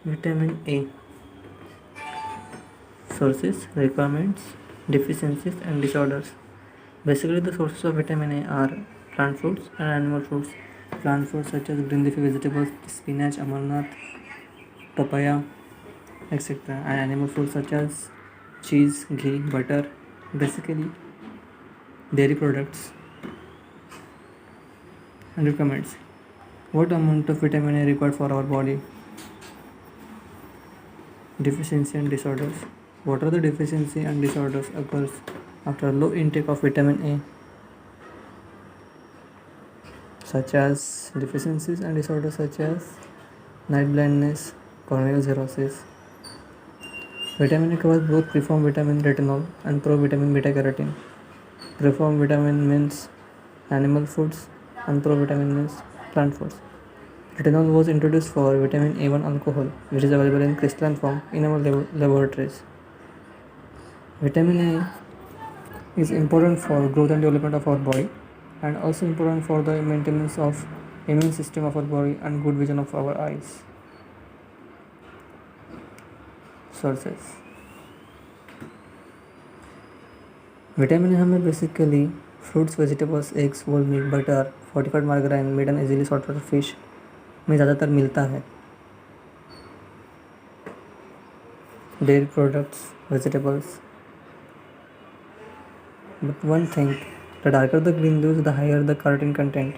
Vitamin A sources, requirements, deficiencies, and disorders. Basically, the sources of vitamin A are plant foods and animal foods. Plant foods such as green leafy vegetables, spinach, amarnath, papaya, etc. And animal foods such as cheese, ghee, butter, basically dairy products. And requirements. What amount of vitamin A required for our body? Deficiency and disorders. What are the deficiency and disorders occurs after low intake of vitamin A, such as deficiencies and disorders such as night blindness, corneal cirrhosis. Vitamin A covers both preformed vitamin retinol and provitamin beta carotene. Preformed vitamin means animal foods and provitamin means plant foods. Retinol was introduced for vitamin A1 alcohol, which is available in crystalline form in our laboratories. Vitamin A is important for growth and development of our body, and also important for the maintenance of immune system of our body and good vision of our eyes. Sources. Vitamin A हमें basically fruits, vegetables, eggs, whole milk, butter, fortified margarine, meat and easily salted fish में ज़्यादातर मिलता है. Dairy products, vegetables. But one thing, the darker the green leaves the higher the carotene content.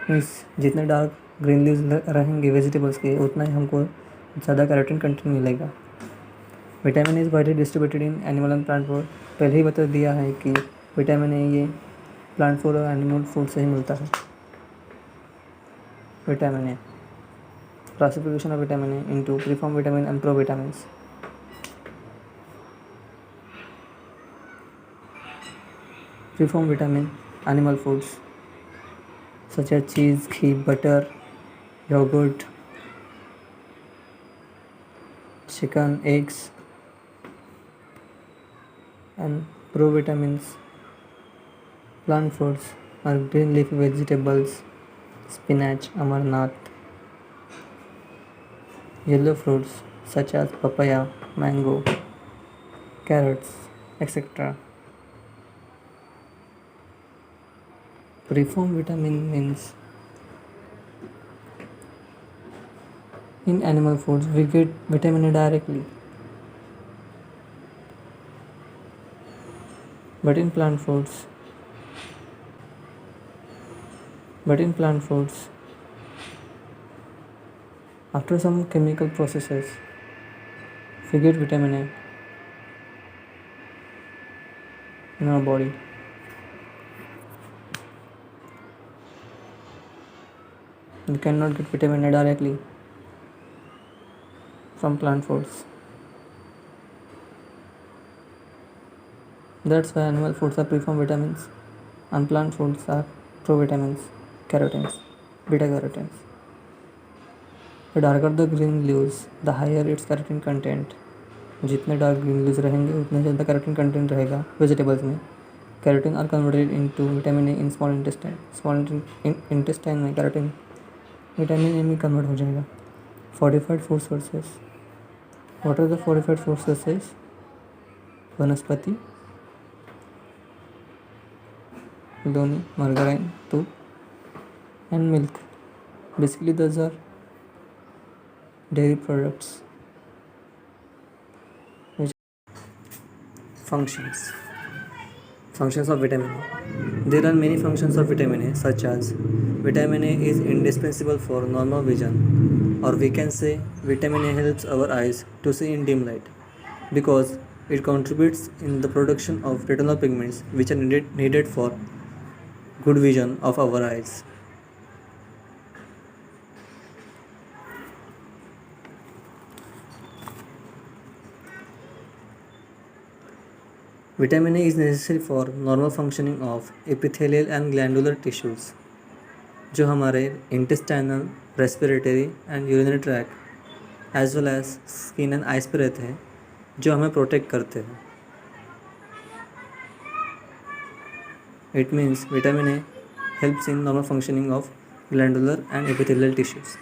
Means जितने dark green leaves रहेंगे vegetables के उतना ही हमको ज़्यादा कैरोटीन कंटेंट मिलेगा. Vitamin is widely distributed in animal and plant food. पहले ही बता दिया है कि विटामिन ए ये प्लांट फूड और एनिमल फूड से ही मिलता है. Vitamin A classification of vitamin A into preform vitamin and provitamins. Preform vitamin animal foods such as cheese, ghee, butter, yogurt, chicken, eggs, and provitamins. Plant foods are green leafy vegetables, spinach, amarnath. Yellow fruits such as papaya, mango, carrots, etc. Preform vitamin means in animal foods we get vitamin A directly, but in plant foods after some chemical processes we get vitamin A in our body. You cannot get vitamin A directly from plant foods. That's why animal foods are preform vitamins and plant foods are provitamins, carotenes, beta carotenes. The darker the green leaves, the higher its carotene content. जितने dark green leaves रहेंगे उतने ज़्यादा carotene content रहेगा vegetables में. Carotene are converted into vitamin A in small intestine. Small intestine में carotene vitamin A में convert हो जाएगा. Fortified food sources. What are the fortified food sources? वनस्पति, लोनी, मार्गारीन, दूध and milk. Basically those are dairy products. Functions. Functions of vitamin A. There are many functions of vitamin A such as vitamin A is indispensable for normal vision, or we can say vitamin A helps our eyes to see in dim light because it contributes in the production of retinal pigments which are needed for good vision of our eyes. Vitamin A is necessary for normal functioning of epithelial and glandular tissues जो हमारे intestinal, respiratory and urinary tract as well as skin and eyes पे रहते हैं जो हमें protect करते हैं. It means vitamin A helps in normal functioning of glandular and epithelial tissues.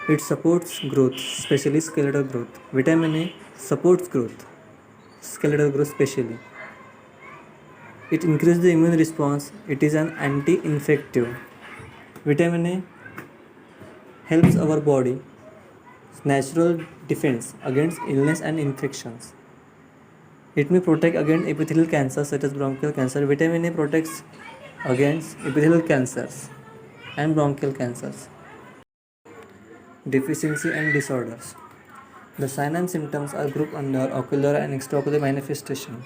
It supports growth, especially skeletal growth. Vitamin A supports growth, skeletal growth especially. It increases the immune response. It is an anti-infective. Vitamin A helps our body natural defense against illness and infections. It may protect against epithelial cancers such as bronchial cancer. Vitamin A protects against epithelial cancers and bronchial cancers. Deficiency and disorders. The signs and symptoms are grouped under ocular and extraocular manifestation.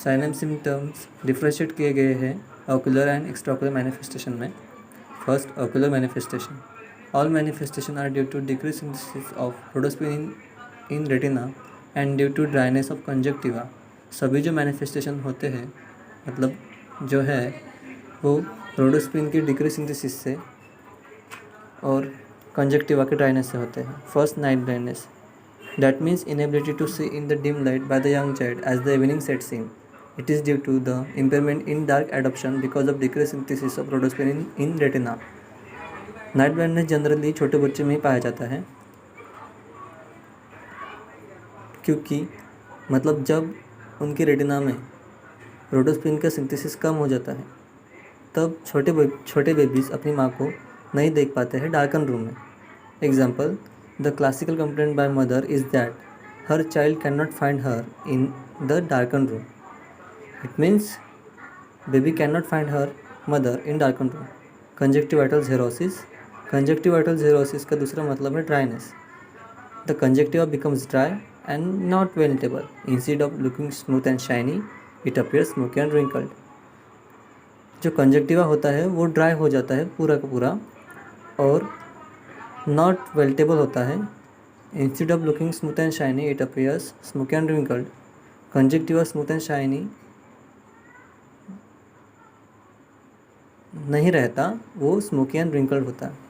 Sign and symptoms differentiate किए गए हैं ocular and extraocular manifestation में. First, ocular manifestation. All manifestation are due to decrease synthesis of rhodopsin in retina and due to dryness of conjunctiva. सभी जो manifestation होते हैं मतलब जो है वो रोडोस्पिन की डिक्रीज सिंथेसिस से और कंजक्टिवा के ड्राइनेस से होते हैं. First, night blindness. That means inability to see in the dim light by the young child as the evening sets in. It is due to the impairment in dark adoption because of decreased synthesis of rhodopsin in retina. Night blindness generally छोटे बच्चे में ही पाया जाता है क्योंकि मतलब जब उनकी रेटिना में रोडोस्पिन का सिंथेसिस कम हो जाता है तब छोटे बेबीज़ अपनी माँ को नहीं देख पाते हैं डार्कन रूम में. Example, the classical complaint by mother is that her child cannot find her in the darkened room. It means baby cannot find her mother in darkened room. Conjunctival xerosis. Conjunctival xerosis का दूसरा मतलब है dryness. The conjunctiva becomes dry and not palatable. Instead of looking smooth and shiny, it appears smoky and wrinkled. जो conjunctiva होता है वो dry हो जाता है पूरा का पूरा और नॉट वेल्टेबल होता है. Instead of looking smooth and shiny it appears smoky and wrinkled. Conjunctiva smooth and shiny नहीं रहता, वो स्मोकी एंड रिंकल्ड होता है.